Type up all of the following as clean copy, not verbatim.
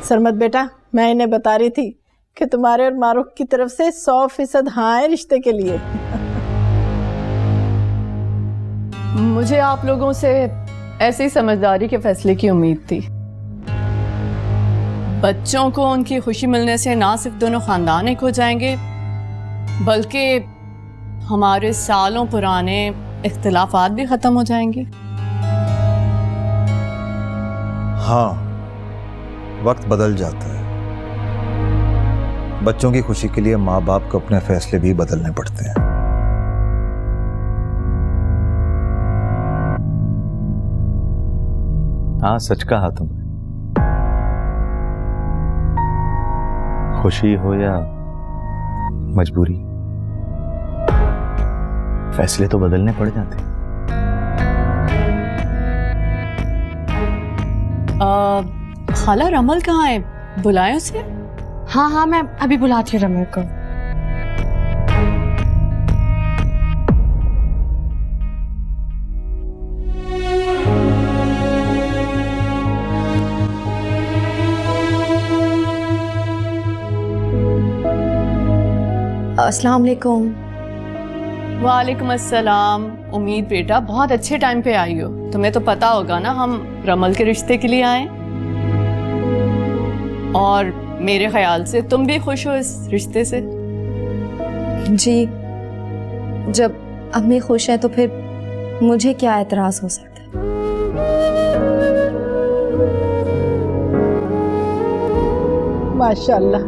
सरमत बेटा, मैं इन्हें बता रही थी कि तुम्हारे और मारूफ की तरफ से 100% हाँ है रिश्ते के लिए। मुझे आप लोगों से ऐसी समझदारी के फैसले की उम्मीद थी। बच्चों को उनकी खुशी मिलने से ना सिर्फ दोनों खानदान एक हो जाएंगे, बल्कि हमारे सालों पुराने इख्तिलाफात भी खत्म हो जाएंगे। हाँ, वक्त बदल जाता है। बच्चों की खुशी के लिए माँ बाप को अपने फैसले भी बदलने पड़ते हैं। हाँ, सच कहा तुमने। खुशी हो या मजबूरी, फैसले तो बदलने पड़ जाते हैं। खाला रमल कहाँ है? बुलाएं उसे। हाँ हाँ, मैं अभी बुलाती हूँ रमल को। अस्सलाम वालेकुम। वालेकुम अस्सलाम। उम्मीद बेटा बहुत अच्छे टाइम पे आई हो। तुम्हें तो पता होगा ना हम रमल के रिश्ते के लिए आए, और मेरे ख्याल से तुम भी खुश हो इस रिश्ते से। जी, जब अम्मी खुश है तो फिर मुझे क्या एतराज हो सकता है। माशाल्लाह,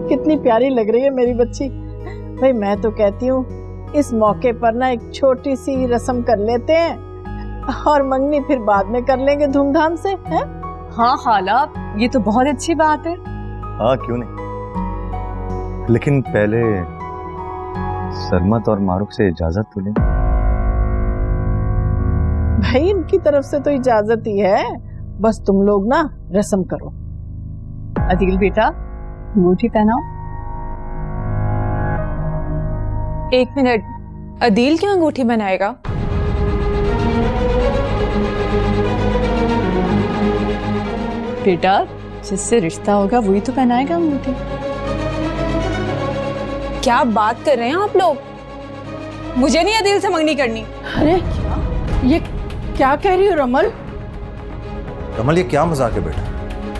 कितनी प्यारी लग रही है मेरी बच्ची। भाई मैं तो कहती हूँ इस मौके पर ना एक छोटी सी रस्म कर लेते हैं और मंगनी फिर बाद में कर लेंगे धूमधाम से, हैं? हाँ खाला, ये तो बहुत अच्छी बात है। हाँ, क्यों नहीं, लेकिन पहले सरमत और मारूफ से इजाजत तो लें। भाई इनकी तरफ से तो इजाजत ही है, बस तुम लोग ना रस्म करो। अदील बेटा, अंगूठी पहनाओ। एक मिनट, अदील क्यों अंगूठी बनाएगा? बेटा, जिससे रिश्ता होगा वही तो पहनाएगा अंगूठी। क्या बात कर रहे हैं आप लोग? मुझे नहीं अदील से मंगनी करनी। अरे ये क्या कह रही हो रमल? रमल, ये क्या मजाक है बेटा?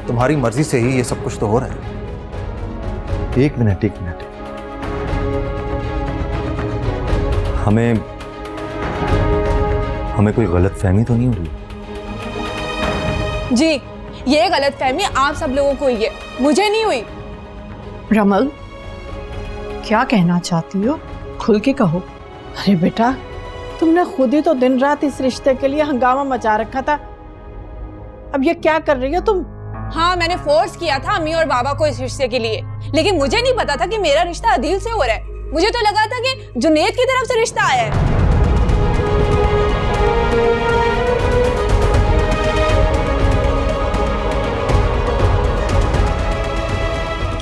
तुम्हारी मर्जी से ही ये सब कुछ तो हो रहा है। एक मिनट, एक मिनट। हमें कोई गलत फहमी तो नहीं हो रही? जी, ये गलत फहमी आप सब लोगों को ही है, मुझे नहीं हुई। रमल, क्या कहना चाहती हो? खुल के कहो। अरे बेटा, तुमने खुद ही तो दिन रात इस रिश्ते के लिए हंगामा मचा रखा था, अब ये क्या कर रही हो तुम? हाँ, मैंने फोर्स किया था अम्मी और बाबा को इस रिश्ते के लिए, लेकिन मुझे नहीं पता था कि मेरा रिश्ता अदील से हो रहा है। मुझे तो लगा था कि जुनैद की तरफ से रिश्ता आया है।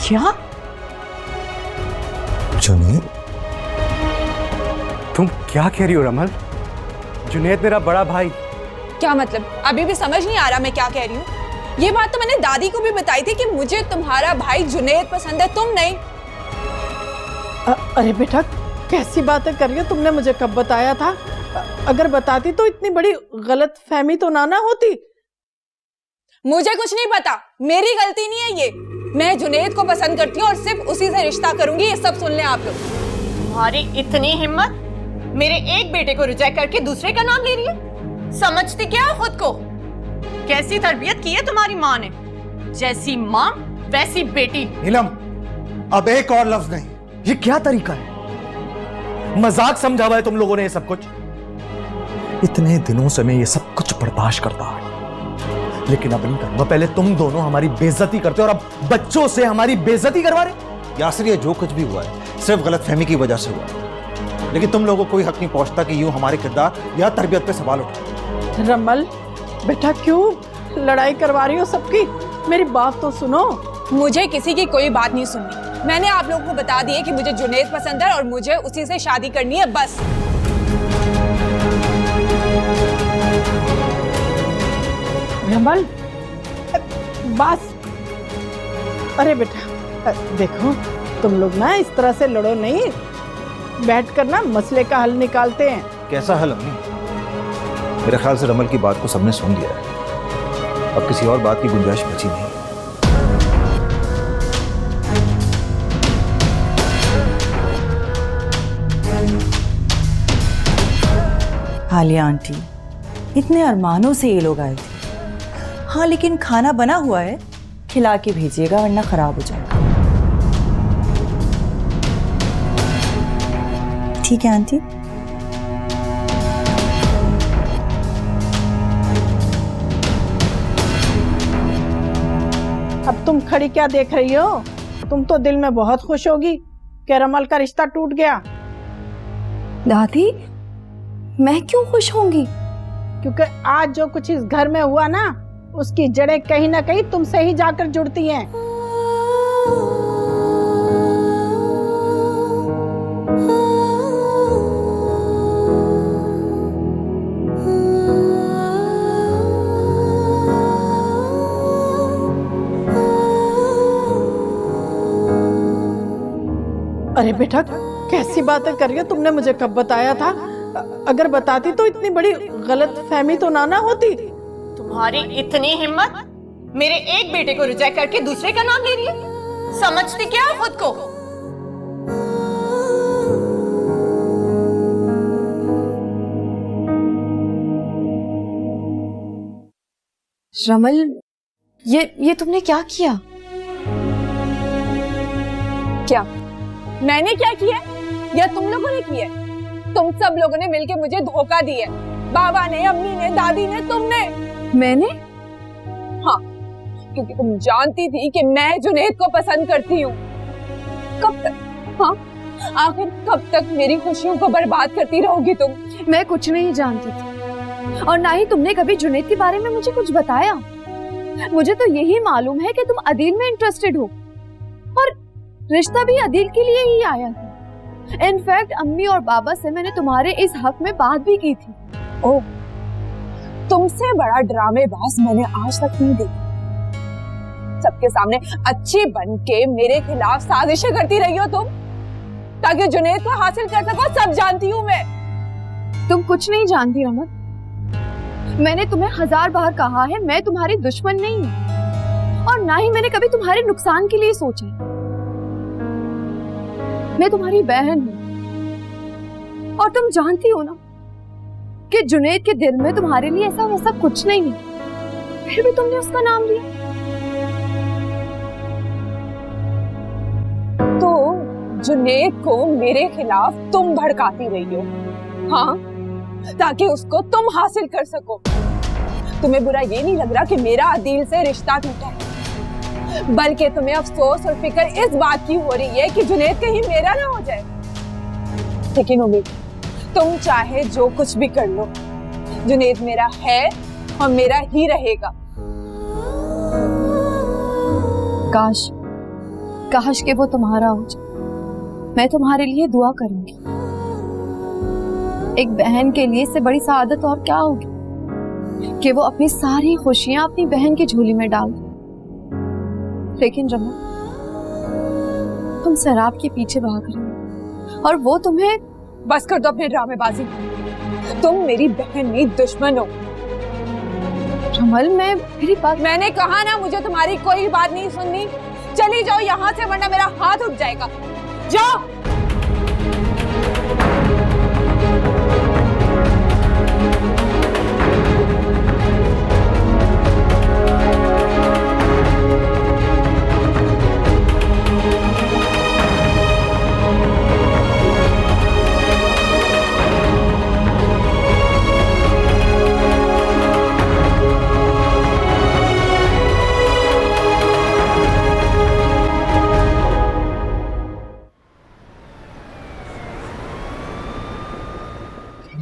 क्या? जुनैद? तुम क्या कह रही हो रमल? जुनैद मेरा बड़ा भाई। क्या मतलब? अभी भी समझ नहीं आ रहा मैं क्या कह रही हूँ। ये बात तो मैंने दादी को भी बताई थी कि मुझे तुम्हारा भाई जुनैद पसंद है, तुम नहीं। अरे बेटा, कैसी बातें कर रही हो? तुमने मुझे कब बताया था? अगर बताती तो इतनी बड़ी गलत फहमी तो ना होती। मुझे कुछ नहीं पता, मेरी गलती नहीं है ये। मैं जुनैद को पसंद करती हूँ और सिर्फ उसी से रिश्ता करूंगी, ये सब सुन लें आप लोग। तुम्हारी इतनी हिम्मत, मेरे एक बेटे को रिजेक्ट करके दूसरे का नाम ले रही है? समझती क्या है खुद को? कैसी तरबियत की है तुम्हारी माँ ने? जैसी माँ वैसी बेटी। नीलम, अब एक और लफ्ज नहीं। ये क्या तरीका है? मजाक समझा हुआ है तुम लोगों ने ये सब कुछ? इतने दिनों से मैं ये सब कुछ बर्दाश्त करता है, लेकिन अब नहीं करूंगा। पहले तुम दोनों हमारी बेइज्जती करते हो और अब बच्चों से हमारी बेइज्जती करवा रहे। यासिर, ये जो कुछ भी हुआ है सिर्फ गलतफहमी की वजह से हुआ है, लेकिन तुम लोगों को कोई हक नहीं पहुंचता कि यूं हमारे किरदार या तरबियत पे सवाल उठाओ। रमल बेटा, क्यों लड़ाई करवा रही हो सबकी? मेरी बात तो सुनो। मुझे किसी की कोई बात नहीं सुननी। मैंने आप लोगों को बता दिया कि मुझे जुनैद पसंद है और मुझे उसी से शादी करनी है, बस। रमल, बस अरे बेटा देखो, तुम लोग ना इस तरह से लड़ो नहीं, बैठ कर ना मसले का हल निकालते हैं। कैसा हल अम्मी? मेरे ख्याल से रमल की बात को सबने सुन लिया है, अब किसी और बात की गुंजाइश बची नहीं। हालिया आंटी, इतने अरमानों से ये लोग आए थे। हाँ लेकिन खाना बना हुआ है, खिला के भेजिएगा वरना खराब हो जाएगा। ठीक है आंटी। अब तुम खड़ी क्या देख रही हो? तुम तो दिल में बहुत खुश होगी कि रमल का रिश्ता टूट गया। दादी, मैं क्यों खुश होंगी? क्योंकि आज जो कुछ इस घर में हुआ ना, उसकी जड़ें कहीं ना कहीं तुमसे ही जाकर जुड़ती हैं। अरे बेटा, कैसी बातें कर रही हो? तुमने मुझे कब बताया था? अगर बताती तो इतनी बड़ी गलतफहमी तो ना होती। तुम्हारी इतनी हिम्मत, मेरे एक बेटे को रिजेक्ट करके दूसरे का नाम ले रही है? समझती क्या है खुद को? रमल, ये तुमने क्या किया? क्या मैंने क्या किया या तुम लोगों ने किया? तुम सब लोगों ने मिलके मुझे धोखा दिया। बाबा ने, अम्मी ने, दादी ने, तुमने। मैंने? हाँ, क्योंकि तुम जानती थी कि मैं जुनैद को पसंद करती हूँ। कब तक? हाँ, आखिर कब तक मेरी खुशियों को बर्बाद करती रहोगी तुम? मैं कुछ नहीं जानती थी और ना ही तुमने कभी जुनैद के बारे में मुझे कुछ बताया। मुझे तो यही मालूम है कि तुम अदील में इंटरेस्टेड हो और रिश्ता भी अदील के लिए ही आया था। इनफैक्ट अम्मी और बाबा से मैंने तुम्हारे इस हक में बात भी की थी। ओह, तुमसे बड़ा ड्रामेबाज मैंने आज तक नहीं देखा। सबके सामने अच्छी बन के मेरे खिलाफ साजिशें करती रही हो तुम, ताकि जुनैद को हासिल कर सको। सब जानती हूँ मैं। तुम कुछ नहीं जानती रमल। मैंने तुम्हें 1000 बार कहा है, मैं तुम्हारी दुश्मन नहीं हूँ और ना ही मैंने कभी तुम्हारे नुकसान के लिए सोचा। मैं तुम्हारी बहन हूँ और तुम जानती हो ना कि जुनैद के दिल में तुम्हारे लिए ऐसा वैसा कुछ नहीं है, फिर भी तुमने उसका नाम लिया। तो जुनैद को मेरे खिलाफ तुम भड़काती रही हो, हाँ, ताकि उसको तुम हासिल कर सको। तुम्हें बुरा ये नहीं लग रहा कि मेरा अदील से रिश्ता टूटा है, बल्कि तुम्हें अफसोस और फिक्र इस बात की हो रही है कि जुनैद कहीं मेरा ना हो जाए। लेकिन उम्मीद, तुम चाहे जो कुछ भी कर लो, जुनैद मेरा है और मेरा ही रहेगा। काश कि वो तुम्हारा हो जाए। मैं तुम्हारे लिए दुआ करूंगी। एक बहन के लिए इससे बड़ी सआदत और क्या होगी कि वो अपनी सारी खुशियां अपनी बहन की झोली में डाल दे। लेकिन रमल, तुम शराब के पीछे भाग रही हो और वो तुम्हें। बस कर दो अपने ड्रामेबाजी। तुम मेरी बहन नहीं, दुश्मन हो। रमल, मेरी बात। मैंने कहा ना, मुझे तुम्हारी कोई बात नहीं सुननी। चली जाओ यहाँ से, वरना मेरा हाथ उठ जाएगा। जाओ।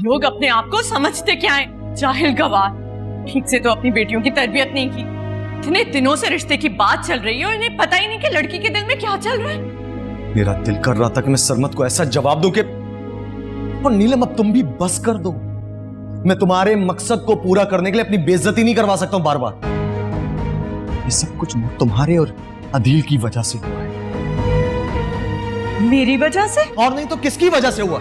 लोग अपने आप को समझते क्या है? जाहिल गवार। ठीक से तो अपनी बेटियों की तरबियत नहीं की। इतने दिनों से रिश्ते की बात चल रही है और इन्हें पता ही नहीं कि लड़की के दिल में क्या चल रहा है। मेरा दिल कर रहा था कि मैं सरमत को ऐसा जवाब दूं कि, और नीलम अब तुम भी बस कर दो। मैं तुम्हारे मकसद को पूरा करने के लिए अपनी बेइज्जती नहीं करवा सकता हूं बार बार। ये सब कुछ तुम्हारे और अदील की वजह से हुआ है। मेरी वजह से? और नहीं तो किसकी वजह से हुआ?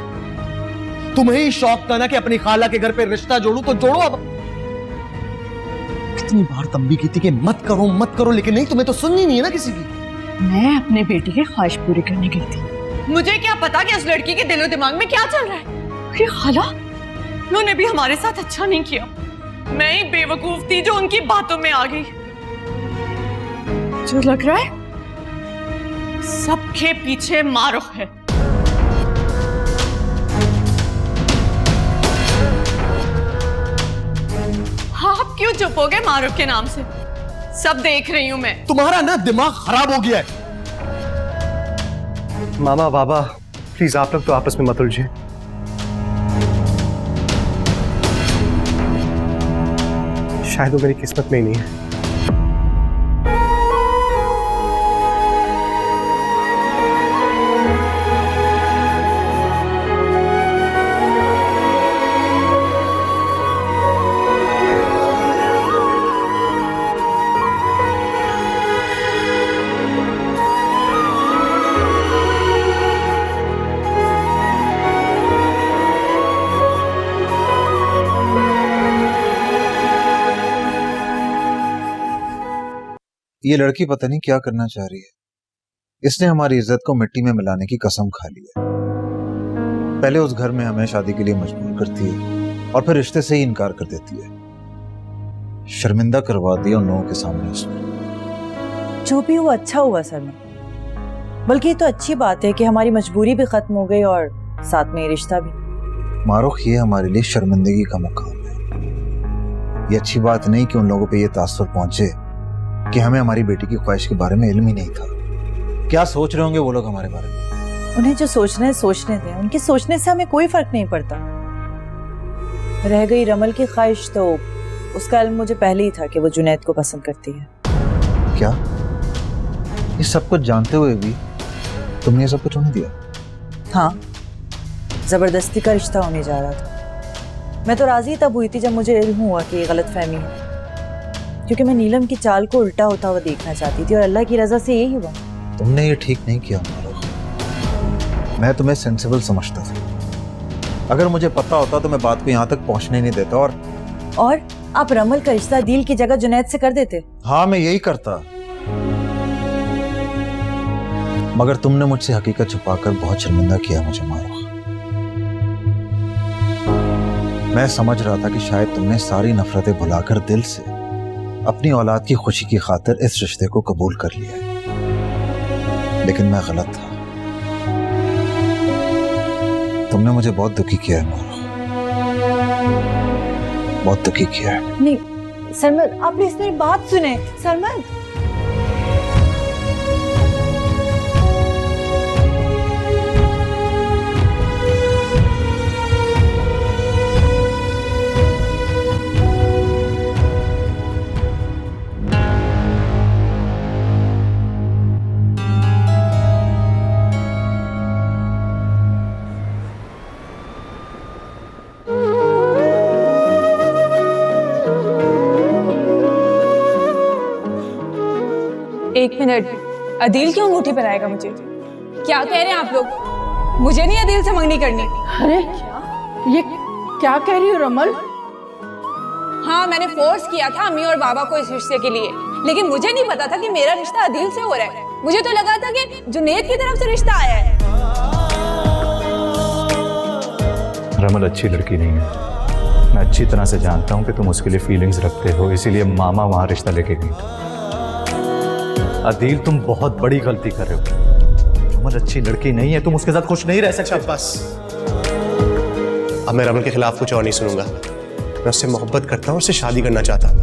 तुम्हें ही शौक था ना कि अपनी खाला के घर पे रिश्ता जोड़ू, तो जोड़ो अब। कितनी बार तंबी की थी कि मत करो, लेकिन नहीं, तुम्हें तो सुननी नहीं है ना किसी की। मैं अपने बेटी की ख्वाहिश पूरी करने गई थी। मुझे क्या पता कि उस लड़की के दिलो दिमाग में क्या चल रहा है। ये खाला, उन्होंने भी हमारे साथ अच्छा नहीं किया। मैं ही बेवकूफ थी जो उनकी बातों में आ गई। जो लग रहा है सबके पीछे मारूख है। आप क्यों चुप हो गए मारूख के नाम से? सब देख रही हूं मैं। तुम्हारा ना दिमाग खराब हो गया है। मामा बाबा प्लीज आप लोग तो आपस में मत उलझे। शायद वो मेरी किस्मत में ही नहीं है। ये लड़की पता नहीं क्या करना चाह रही है। इसने हमारी इज्जत को मिट्टी में मिलाने की कसम खा ली है। पहले उस घर में हमें शादी के लिए मजबूर करती है और फिर रिश्ते से ही इनकार कर देती है। शर्मिंदा करवा दिया उन लोगों के सामने उसने। जो भी हुआ अच्छा हुआ सर में, बल्कि ये तो अच्छी बात है कि हमारी मजबूरी भी खत्म हो गई और साथ में ये रिश्ता भी। मारूख, ये हमारे लिए शर्मिंदगी का मुकाम है। ये अच्छी बात नहीं कि उन लोगों पे ये तासुर पहुंचे कि हमें हमारी बेटी की ख्वाहिश के बारे में इल्म ही नहीं था। क्या सोच रहे होंगे वो लोग हमारे बारे में? उन्हें जो सोचना है सोचने दें। उनके सोचने से हमें कोई फर्क नहीं पड़ता। रह गई रमल की ख्वाहिश, तो उसका इल्म मुझे पहले ही था कि वो जुनैद को पसंद करती है। क्या? ये सब कुछ जानते हुए भी तुमने ये सब कुछ होने दिया? हाँ, जबरदस्ती का रिश्ता होने जा रहा था। मैं तो राजी तब हुई थी जब मुझे इल्म हुआ कि ये गलतफहमी है, क्योंकि मैं नीलम की चाल को उल्टा होता हुआ देखना चाहती थी और अल्लाह की रजा से यही हुआ। तुमने ये ठीक नहीं किया मारूख। मैं तुम्हें सेंसिबल समझता था। अगर मुझे पता होता तो मैं बात को यहाँ तक पहुँचने नहीं देता। और आप रमल का रिश्ता दिल की जगह जुनैद से कर देते। हाँ, मैं यही करता, मगर तुमने मुझसे हकीकत छुपाकर बहुत शर्मिंदा किया मुझे मारूख। मैं समझ रहा था कि शायद तुमने सारी नफरतें भुलाकर दिल से अपनी औलाद की खुशी की खातिर इस रिश्ते को कबूल कर लिया है, लेकिन मैं गलत था। तुमने मुझे बहुत दुखी किया है मारूख, बहुत दुखी किया है। नहीं सरमद, आप प्लीज मेरी बात सुने। सरमद, एक मिनट, अदील क्यों अंगूठी पहनाएगा मुझे? क्या कह रहे हैं आप लोग? मुझे नहीं अदील से मंगनी करनी। अरे ये क्या कह रही हो रमल? हाँ, मैंने फोर्स किया था अम्मी और बाबा को इस रिश्ते के लिए, लेकिन मुझे नहीं पता था कि मेरा रिश्ता अदील से हो रहा है। मुझे तो लगा था कि जुनैद की तरफ से रिश्ता आया है। रमल अच्छी लड़की नहीं है। मैं अच्छी तरह से जानता हूँ कि तुम उसके लिए फीलिंग्स रखते हो, इसीलिए मामा वहां रिश्ता लेके गई। अदील, तुम बहुत बड़ी गलती कर रहे हो। रमल अच्छी लड़की नहीं है, तुम उसके साथ खुश नहीं रह सकते। बस, अब मैं रमल के खिलाफ कुछ और नहीं सुनूंगा। मैं उससे मोहब्बत करता हूँ, उससे शादी करना चाहता हूँ,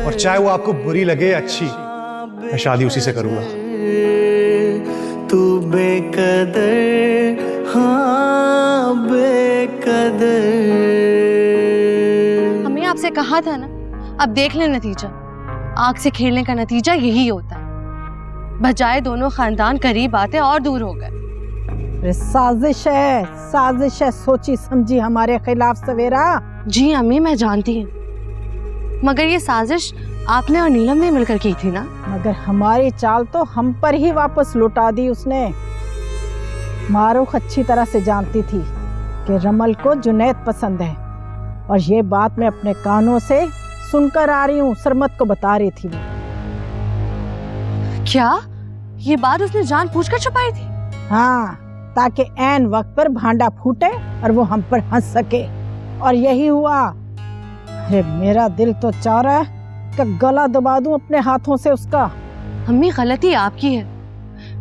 और चाहे वो आपको बुरी लगे अच्छी, मैं शादी उसी से करूंगा। तू बेकदर, हाँ बेकदर। हमने आपसे कहा था ना, अब देख ले नतीजा। आग से खेलने का नतीजा यही होता है। बजाय दोनों खानदान करीब आते और दूर हो गए। साजिश है, सोची समझी हमारे खिलाफ सवेरा। जी अम्मी, मैं जानती हूँ, मगर ये साजिश आपने और नीलम ने मिलकर की थी ना? मगर हमारी चाल तो हम पर ही वापस लौटा दी उसने। मारूख अच्छी तरह से जानती थी कि रमल को जुनैद पसंद है, और ये बात मैं अपने कानों से सुनकर आ रही हूँ। सरमत को बता रही थी वो। क्या ये बात उसने जानबूझकर छुपाई थी? हाँ, ताकि ऐन वक्त पर भांडा फूटे और वो हम पर हंस सके, और यही हुआ। अरे मेरा दिल तो चाह रहा है कि गला दबा दूं अपने हाथों से उसका। अम्मी, गलती आपकी है।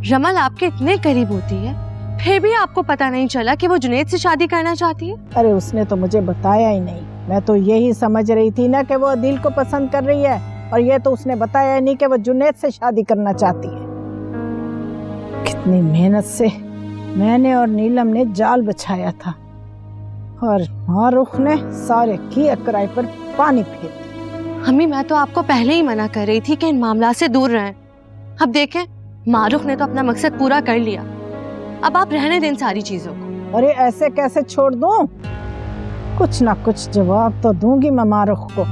रमल आपके इतने करीब होती है, फिर भी आपको पता नहीं चला कि वो जुनैद से शादी करना चाहती है? अरे उसने तो मुझे बताया ही नहीं। मैं तो यही समझ रही थी ना कि वो अदील को पसंद कर रही है, और ये तो उसने बताया ही नहीं कि वो जुनैद से शादी करना चाहती है। कितनी मेहनत से मैंने और नीलम ने जाल बिछाया था, और मारूख ने सारे किए किराए पर पानी फेर दिया। अम्मी, मैं तो आपको पहले ही मना कर रही थी कि इन मामला से दूर रहें। अब देखें, मारूख ने तो अपना मकसद पूरा कर लिया। अब आप रहने दें सारी चीजों को। अरे ऐसे कैसे छोड़ दूं? कुछ ना कुछ जवाब तो दूंगी मैं मारूख को।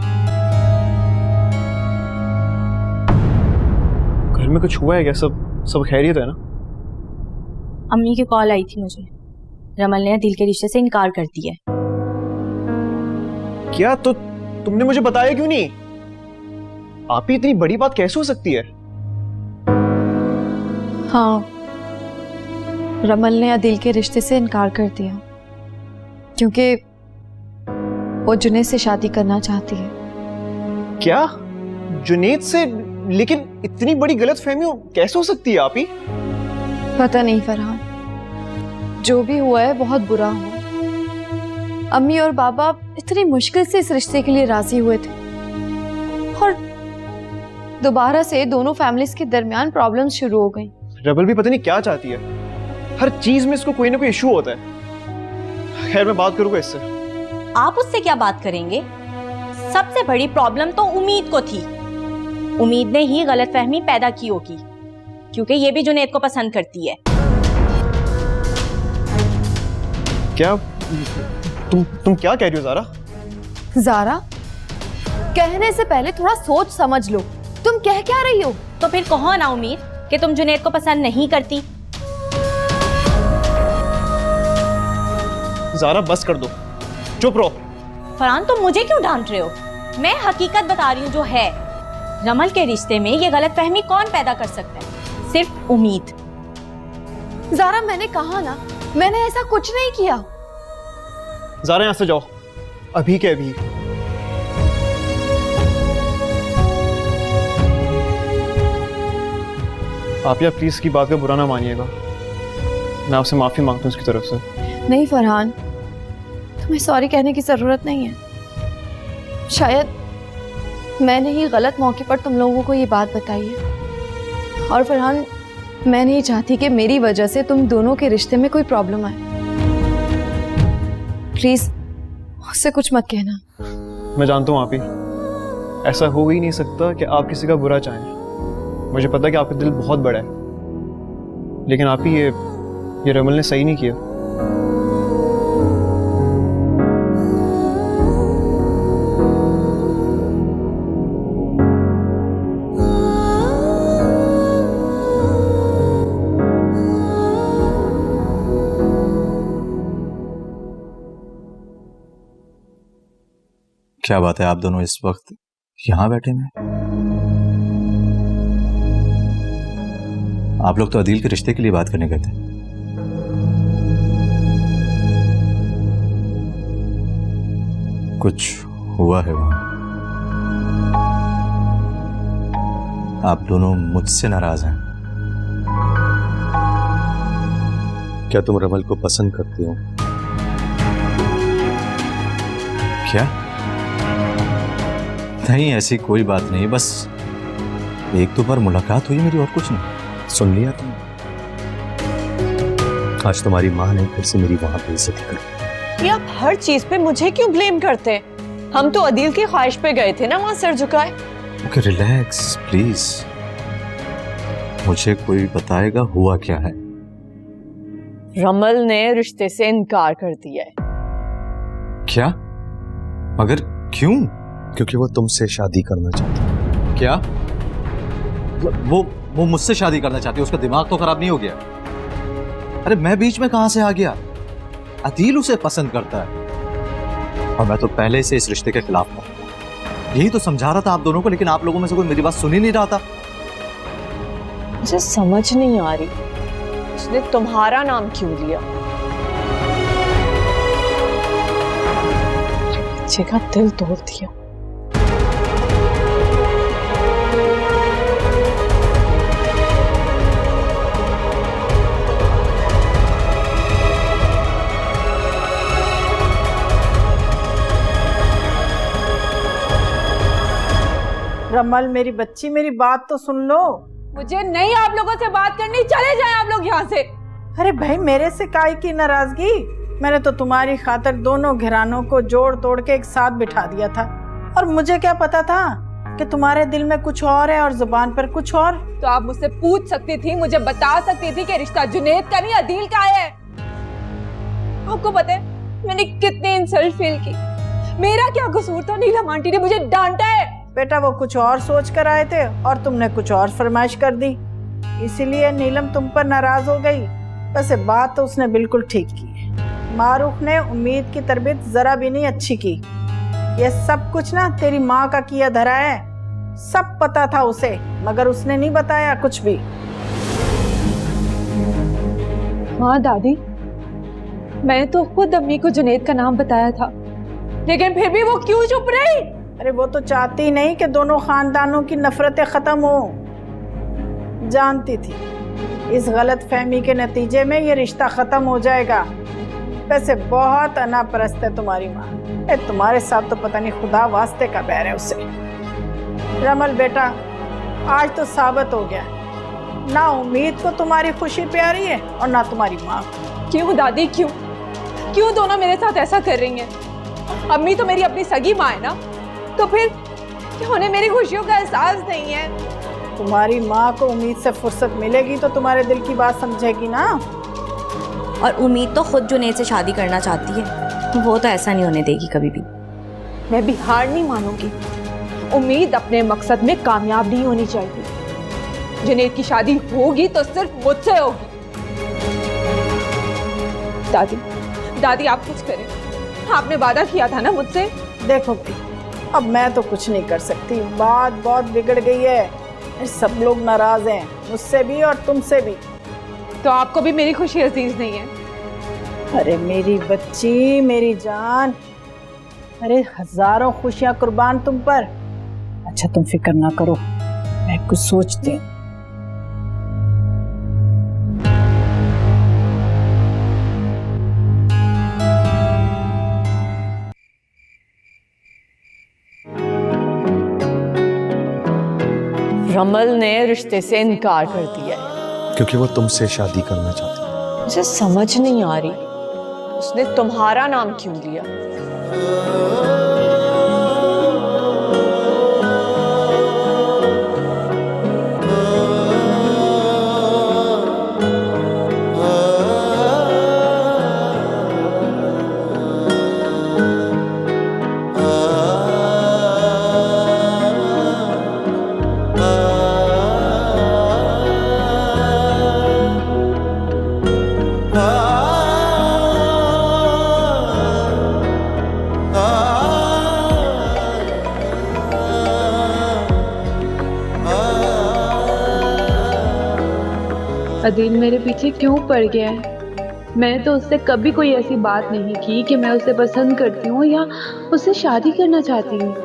घर में कुछ हुआ है क्या? सब खैरियत है ना? अम्मी की कॉल आई थी मुझे। रमल ने अदील के रिश्ते से इनकार कर दिया। क्या? तो तुमने मुझे बताया क्यों नहीं? आप ही इतनी बड़ी बात कैसे हो सकती है? हाँ, रमल ने अदील के रिश्ते से इनकार कर दिया क्योंकि वो जुनैद से शादी करना चाहती है। क्या? जुनैद से? लेकिन इतनी बड़ी गलतफहमी कैसे हो सकती है आप ही? पता नहीं फरहान, जो भी हुआ है बहुत बुरा हुआ। अम्मी और बाबा इतनी मुश्किल से इस रिश्ते के लिए राजी हुए थे, और दोबारा से दोनों फैमिलीज के दरमियान प्रॉब्लम्स शुरू हो गई। रमल भी पता नहीं क्या चाहती है। हर चीज में इसको कोई ना कोई इशू होता है। खैर, मैं बात करूंगा इससे। आप उससे क्या बात करेंगे? सबसे बड़ी प्रॉब्लम तो उम्मीद को थी। उम्मीद ने ही गलतफहमी पैदा की होगी, क्योंकि ये भी जुनैद को पसंद करती है। क्या? तुम क्या कह रही हो ज़ारा? ज़ारा, कहने से पहले थोड़ा सोच समझ लो। तुम कह क्या रही हो? तो फिर कहो ना उम्मीद कि तुम जुनैद को पसंद नहीं करती। ज़ारा, बस कर दो, चुप रहो। फरहान, तुम मुझे क्यों डांट रहे हो? मैं हकीकत बता रही हूँ जो है। रमल के रिश्ते में ये गलतफहमी कौन पैदा कर सकता है? सिर्फ उम्मीद। ज़ारा, मैंने कहा ना, मैंने ऐसा कुछ नहीं किया। ज़ारा, यहाँ से जाओ, अभी के अभी। आप या प्लीज की बात का बुरा ना मानिएगा। मैं आपसे माफी मांगता हूँ उसकी तरफ से। नहीं फरहान, तुम्हें सॉरी कहने की जरूरत नहीं है। शायद मैंने ही गलत मौके पर तुम लोगों को ये बात बताई है, और फरहान, मैं नहीं चाहती कि मेरी वजह से तुम दोनों के रिश्ते में कोई प्रॉब्लम आए। प्लीज उससे कुछ मत कहना। मैं जानता हूँ आप ही, ऐसा हो ही नहीं सकता कि आप किसी का बुरा चाहें। मुझे पता है कि आपका दिल बहुत बड़ा है, लेकिन आप ही ये रमल ने सही नहीं किया। क्या बात है, आप दोनों इस वक्त यहाँ बैठे हैं? आप लोग तो अदील के रिश्ते के लिए बात करने गए थे। कुछ हुआ है वहां? आप दोनों मुझसे नाराज हैं? क्या तुम रमल को पसंद करती हो? क्या? नहीं, ऐसी कोई बात नहीं, बस एक दो बार मुलाकात हुई मेरी, और कुछ नहीं। सुन लिया तुम? आज तुम्हारी माँ ने फिर से मेरी वहां पे इज्जत कर। ये आप हर चीज पे मुझे क्यों ब्लेम करते हैं? हम तो अदील की ख्वाहिश पे गए थे ना वहां सर झुकाए। Okay, relax please. मुझे कोई बताएगा हुआ क्या है? रमल ने रिश्ते से इनकार कर दिया है। क्या? मगर क्यों? क्योंकि वो तुमसे शादी करना चाहती है। क्या? वो मुझसे शादी करना चाहती है, उसका दिमाग तो खराब नहीं हो गया? अरे मैं बीच में कहां से आ गया? अदील उसे पसंद करता है और मैं तो पहले से इस रिश्ते के खिलाफ था। यही तो समझा रहा था आप दोनों को, लेकिन आप लोगों में से कोई मेरी बात सुन ही नहीं रहा था। मुझे समझ नहीं आ रही उसने तुम्हारा नाम क्यों लिया? बच्चे का दिल तोड़ दिया। रमल मेरी बच्ची, मेरी बात तो सुन लो। मुझे नहीं आप लोगों से बात करनी, चले जाएं आप लोग यहाँ से। अरे भाई, मेरे से काहे की नाराजगी? मैंने तो तुम्हारी खातिर दोनों घरानों को जोड़ तोड़ के एक साथ बिठा दिया था, और मुझे क्या पता था कि तुम्हारे दिल में कुछ और है और जुबान पर कुछ और। तो आप मुझसे पूछ सकती थी, मुझे बता सकती थी कि रिश्ता जुनैद का नहीं अदील का है। आपको पता है मैंने कितनी इंसल्ट फील की? मेरा क्या कसूर था? नीलम आंटी ने मुझे डांटा है। बेटा वो कुछ और सोच कर आए थे और तुमने कुछ और फरमाइश कर दी, इसीलिए नीलम तुम पर नाराज हो गई। वैसे बात तो उसने बिल्कुल ठीक की। मारूफ ने उम्मीद की तरबियत जरा भी नहीं अच्छी की। ये सब कुछ ना तेरी माँ का किया धरा है। सब पता था उसे, मगर उसने नहीं बताया कुछ भी। हाँ दादी, मैंने तो खुद अम्मी को जुनैद का नाम बताया था, लेकिन फिर भी वो क्यों चुप रही? अरे वो तो चाहती नहीं कि दोनों खानदानों की नफरतें खत्म हो। जानती थी इस गलत फहमी के नतीजे में ये रिश्ता खत्म हो जाएगा। वैसे बहुत अनापरस्त है तुम्हारी माँ। तुम्हारे साथ तो पता नहीं खुदा वास्ते का बैर है उसे। रमल बेटा, आज तो साबित हो गया, ना उम्मीद को तुम्हारी खुशी प्यारी है और ना तुम्हारी माँ। क्यों दादी, क्यों दोनों मेरे साथ ऐसा कर रही हैं? अम्मी तो मेरी अपनी सगी माँ है ना, तो फिर क्या उन्हें मेरी खुशियों का एहसास नहीं है? तुम्हारी माँ को उम्मीद से फुर्सत मिलेगी तो तुम्हारे दिल की बात समझेगी ना। और उम्मीद तो खुद जुनैद से शादी करना चाहती है, वो तो ऐसा नहीं होने देगी कभी भी। मैं भी हार नहीं मानूंगी। उम्मीद अपने मकसद में कामयाब नहीं होनी चाहिए। जुनैद की शादी होगी तो सिर्फ मुझसे होगी। दादी आप कुछ करें, आपने वादा किया था ना मुझसे। देखो भाई, अब मैं तो कुछ नहीं कर सकती। बात बहुत बिगड़ गई है, सब लोग नाराज हैं, मुझसे भी और तुमसे भी। तो आपको भी मेरी खुशी अजीज नहीं है? अरे मेरी बच्ची, मेरी जान, अरे हजारों खुशियां कुर्बान तुम पर। अच्छा तुम फिक्र ना करो, मैं कुछ सोचती हूँ। रमल ने रिश्ते से इनकार कर दिया है क्योंकि वो तुमसे शादी करना चाहती है। मुझे समझ नहीं आ रही उसने तुम्हारा नाम क्यों लिया? अदील मेरे पीछे क्यों पड़ गया है? मैंने तो उससे कभी कोई ऐसी बात नहीं की कि मैं उसे पसंद करती हूँ या उससे शादी करना चाहती हूँ।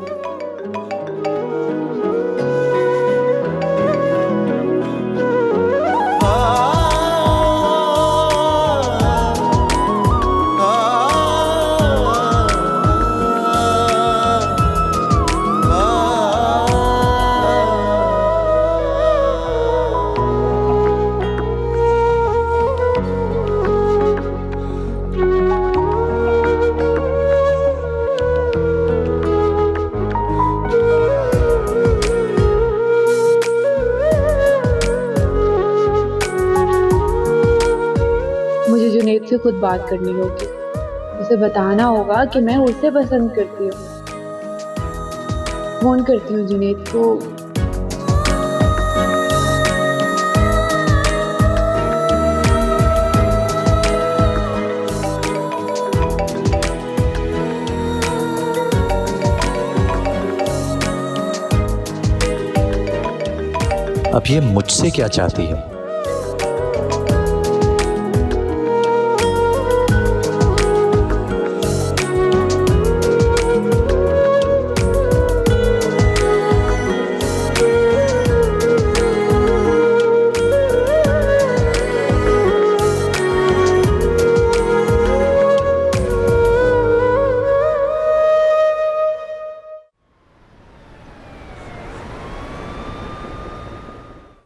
मुझे जुनैद से खुद बात करनी होगी, उसे बताना होगा कि मैं उसे पसंद करती हूँ। फोन करती हूँ जुनैद को अब ये मुझसे क्या चाहती है?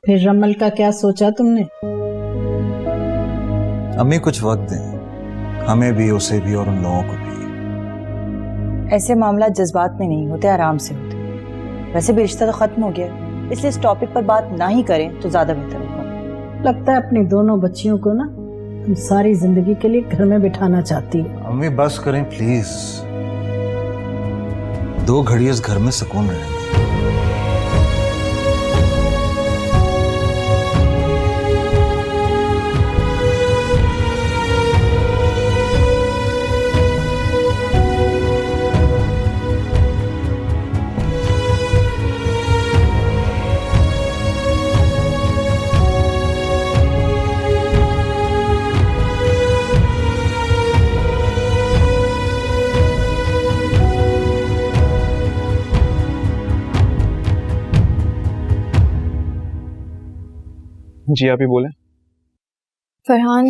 फिर रमल का क्या सोचा तुमने? अम्मी कुछ वक्त दें, हमें भी, उसे भी और उन लोगों को भी। ऐसे मामला जज्बात में नहीं होते, आराम से होते। वैसे भी रिश्ता तो खत्म हो गया, इसलिए इस टॉपिक पर बात ना ही करें तो ज्यादा बेहतर होगा। लगता है अपनी दोनों बच्चियों को ना तुम सारी जिंदगी के लिए घर में बिठाना चाहती हो। अम्मी बस करें प्लीज, 2 घड़ी इस घर में सुकून रहे। जी आप ही बोले। फरहान,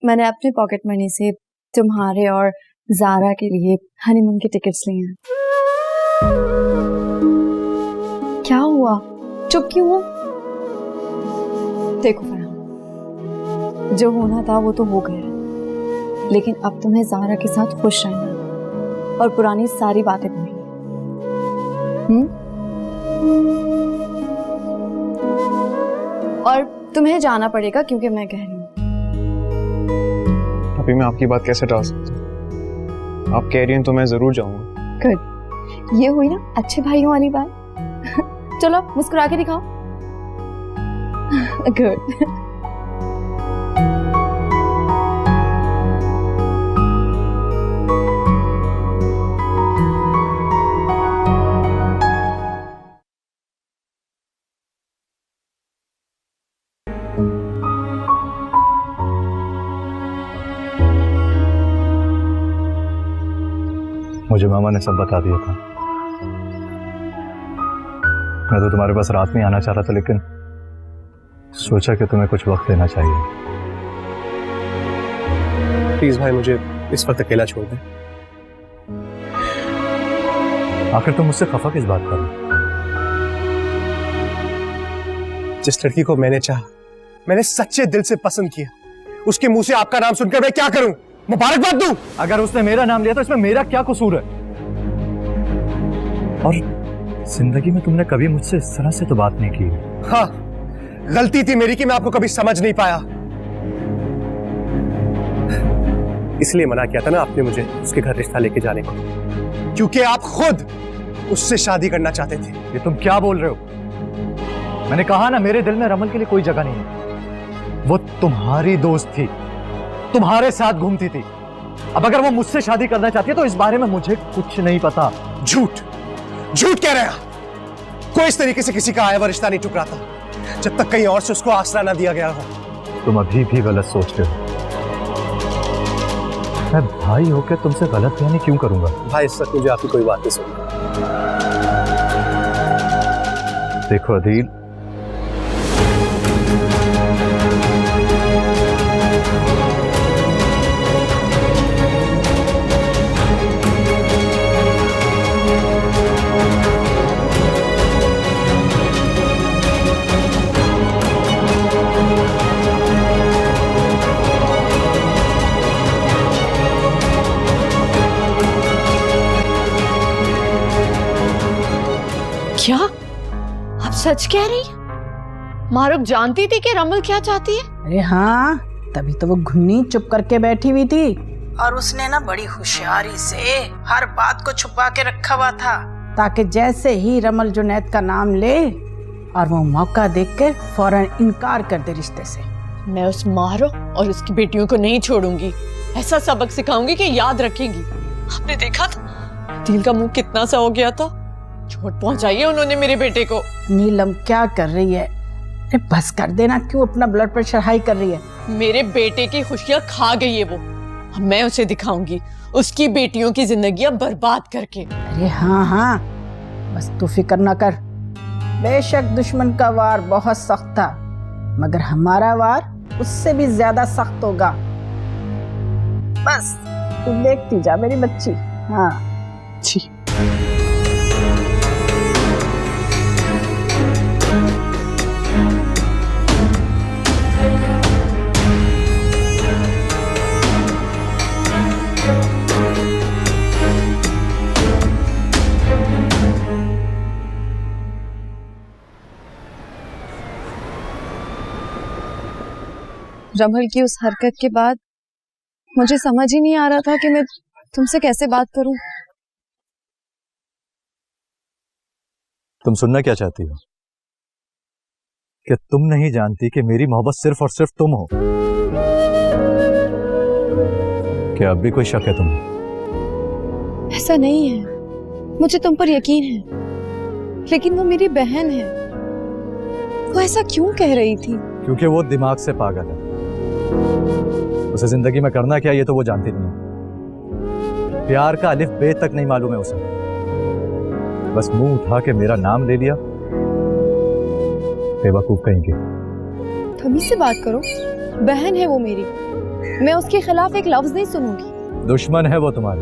मैंने अपने पॉकेट मनी से तुम्हारे और ज़ारा के लिए हनीमून के टिकट्स लिए हैं। क्या हुआ, चुप क्यों हो? देखो फरहान, जो होना था वो तो हो गया, लेकिन अब तुम्हें ज़ारा के साथ खुश रहना और पुरानी सारी बातें भूलनी। और तुम्हें जाना पड़ेगा क्योंकि मैं कह रही हूँ। अभी मैं आपकी बात कैसे टाल सकता हूँ? आप कह रही हैं तो मैं जरूर जाऊंगा। गुड, ये हुई ना अच्छे भाइयों वाली बात। चलो मुस्कुरा के दिखाओ। गुड। मुझे मामा ने सब बता दिया था। मैं तो तुम्हारे पास रात में आना चाह रहा था, लेकिन सोचा कि तुम्हें कुछ वक्त देना चाहिए। प्लीज भाई, मुझे इस वक्त अकेला छोड़ दे। आखिर तुम मुझसे खफा किस बात पर हो? जिस लड़की को मैंने चाहा, मैंने सच्चे दिल से पसंद किया, उसके मुंह से आपका नाम सुनकर मैं क्या करूं? मुबारकबाद दूं? अगर उसने मेरा नाम लिया तो इसमें मेरा क्या कसूर है? और जिंदगी में तुमने कभी मुझसे इस तरह से तो बात नहीं की। हाँ, गलती थी मेरी कि मैं आपको कभी समझ नहीं पाया, इसलिए मना किया था ना आपने मुझे उसके घर रिश्ता लेके जाने को, क्योंकि आप खुद उससे शादी करना चाहते थे। ये तुम क्या बोल रहे हो? मैंने कहा ना, मेरे दिल में रमल के लिए कोई जगह नहीं है। वो तुम्हारी दोस्त थी, तुम्हारे साथ घूमती थी। अब अगर वो मुझसे शादी करना चाहती है तो इस बारे में मुझे कुछ नहीं पता। झूठ झूठ कह रहे हैं। कोई इस तरीके से किसी का आया हुआ रिश्ता नहीं टुकराता जब तक कहीं और से उसको आसरा ना दिया गया हो। तुम अभी भी गलत सोचते हो। मैं भाई होकर तुमसे गलत यानी क्यों करूंगा? भाई इस वक्त मुझे आपकी कोई बात नहीं सुननी। देखो अदील, क्या आप सच कह रही हैं? मारूक जानती थी कि रमल क्या चाहती है? अरे हाँ, तभी तो वो घुन्नी चुप करके बैठी हुई थी और उसने ना बड़ी होशियारी से हर बात को छुपा के रखा हुआ था, ताकि जैसे ही रमल जुनैद का नाम ले और वो मौका देखकर फौरन इनकार कर दे रिश्ते से। मैं उस मारो और उसकी बेटियों को नहीं छोड़ूंगी। ऐसा सबक सिखाऊंगी कि याद रखेंगी। आपने देखा था दिल का मुंह कितना सा हो गया था। चोट पहुंचाई है उन्होंने मेरे बेटे को। नीलम क्या कर रही है? अरे बस कर देना, क्यों अपना ब्लड प्रेशर हाई कर रही है? मेरे बेटे की खुशियां खा गई है वो। अब मैं उसे दिखाऊंगी उसकी बेटियों की जिंदगियां बर्बाद करके। अरे हाँ हाँ, बस तू फिक्र ना कर। बेशक दुश्मन का वार बहुत सख्त था, मगर हमारा वार उससे भी ज्यादा सख्त होगा। बस तू देखती जा मेरी बच्ची। हाँ जी। रमल की उस हरकत के बाद मुझे समझ ही नहीं आ रहा था कि मैं तुमसे कैसे बात करूं। तुम सुनना क्या चाहती हो? कि तुम नहीं जानती कि मेरी मोहब्बत सिर्फ और सिर्फ तुम हो। क्या अब भी कोई शक है तुम्हें? ऐसा नहीं है, मुझे तुम पर यकीन है, लेकिन वो मेरी बहन है। वो ऐसा क्यों कह रही थी? क्योंकि वो दिमाग से पागल है। उसे जिंदगी में करना क्या ये तो वो जानती नहीं। प्यार का अलिफ बे तक नहीं मालूम है उसे। बस मुंह उठा के मेरा नाम ले लिया। बेवकूफ कहेंगे। तमीज से बात करो, बहन है वो मेरी। मैं उसके खिलाफ एक लफ्ज नहीं सुनूंगी। दुश्मन है वो तुम्हारा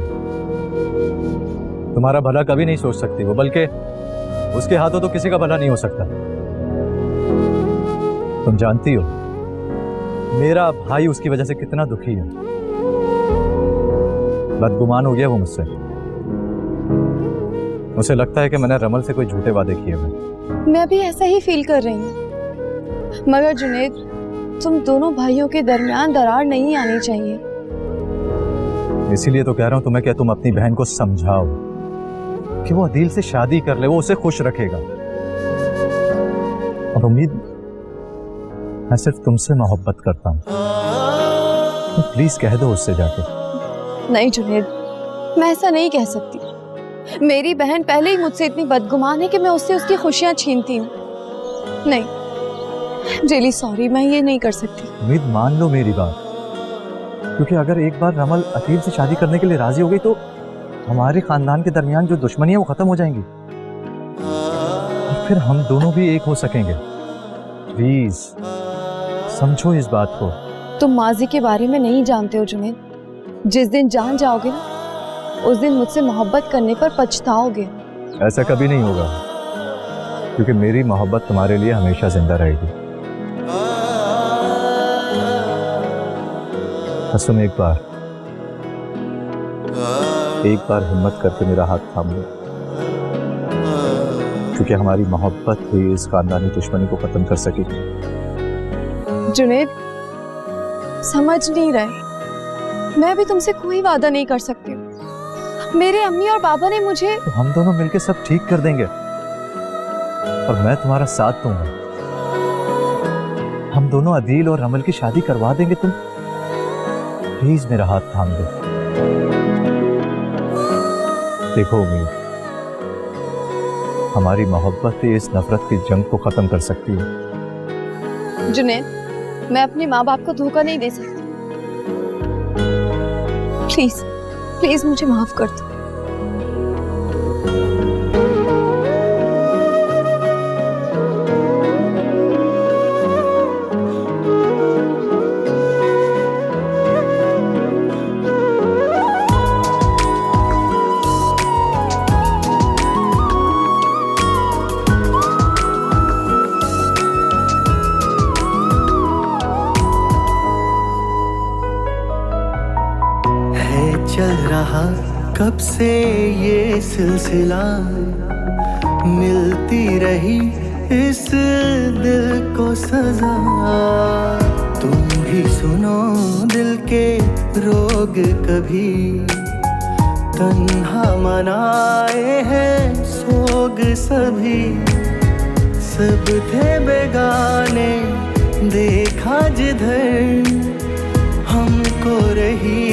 भला कभी नहीं सोच सकती वो, बल्कि उसके हाथों तो किसी का भला नहीं हो सकता। तुम जानती हो मेरा भाई उसकी वजह से कितना दुखी है। बदगुमान हो गया वो मुझसे। उसे लगता है कि मैंने रमल से कोई झूठे वादे किए हुए। मैं भी ऐसा ही फील कर रही हूँ, मगर जुनैद, तुम दोनों भाइयों के दरमियान दरार नहीं आनी चाहिए। इसीलिए तो कह रहा हूं तुम्हें कि तुम अपनी बहन को समझाओ कि वो अदील से शादी कर ले, वो उसे खुश रखेगा। और उम्मीद, मैं सिर्फ तुमसे मोहब्बत करता हूं, तो प्लीज कह दो उससे जाके। नहीं जुनैद, मैं ऐसा नहीं कह सकती। मेरी बहन पहले ही मुझसे इतनी बदगुमान है कि मैं उससे उसकी खुशियां छीनती हूँ। नहीं, रियली सॉरी, मैं ये नहीं कर सकती। उम्मीद, मान लो मेरी बात, क्योंकि अगर एक बार रमल अदील से शादी करने के लिए राजी हो गई तो हमारे खानदान के दरमियान जो दुश्मनी है वो खत्म हो जाएंगी और फिर हम दोनों भी एक हो सकेंगे। प्लीज समझो इस बात को। तुम माजी के बारे में नहीं जानते हो जुनैद। जिस दिन जान जाओगे ना, उस दिन मुझसे मोहब्बत करने पर पछताओगे। ऐसा कभी नहीं होगा, क्योंकि मेरी मोहब्बत तुम्हारे लिए हमेशा जिंदा रहेगी। बस तुम एक बार हिम्मत करके मेरा हाथ थाम लो, क्योंकि हमारी मोहब्बत ही इस खानदानी दुश्मनी को खत्म कर सकेगी। जुनैद, समझ नहीं रहे, मैं भी तुमसे कोई वादा नहीं कर सकती। मेरे अम्मी और बाबा ने मुझे तो हम दोनों मिलकर सब ठीक कर देंगे और मैं तुम्हारा साथ दूंगा। हम दोनों अदील और रमल की शादी करवा देंगे। तुम प्लीज मेरा हाथ थाम दो। देखो उम्मीद, हमारी मोहब्बत ही इस नफरत की जंग को खत्म कर सकती है। जुनैद, मैं अपने माँ बाप को धोखा नहीं दे सकती। प्लीज प्लीज मुझे माफ कर दो। चल रहा कब से ये सिलसिला, मिलती रही इस दिल को सजा। तुम भी सुनो दिल के रोग कभी, तन्हा मनाए हैं सोग सभी। सब थे बेगाने देखा जिधर, हमको रही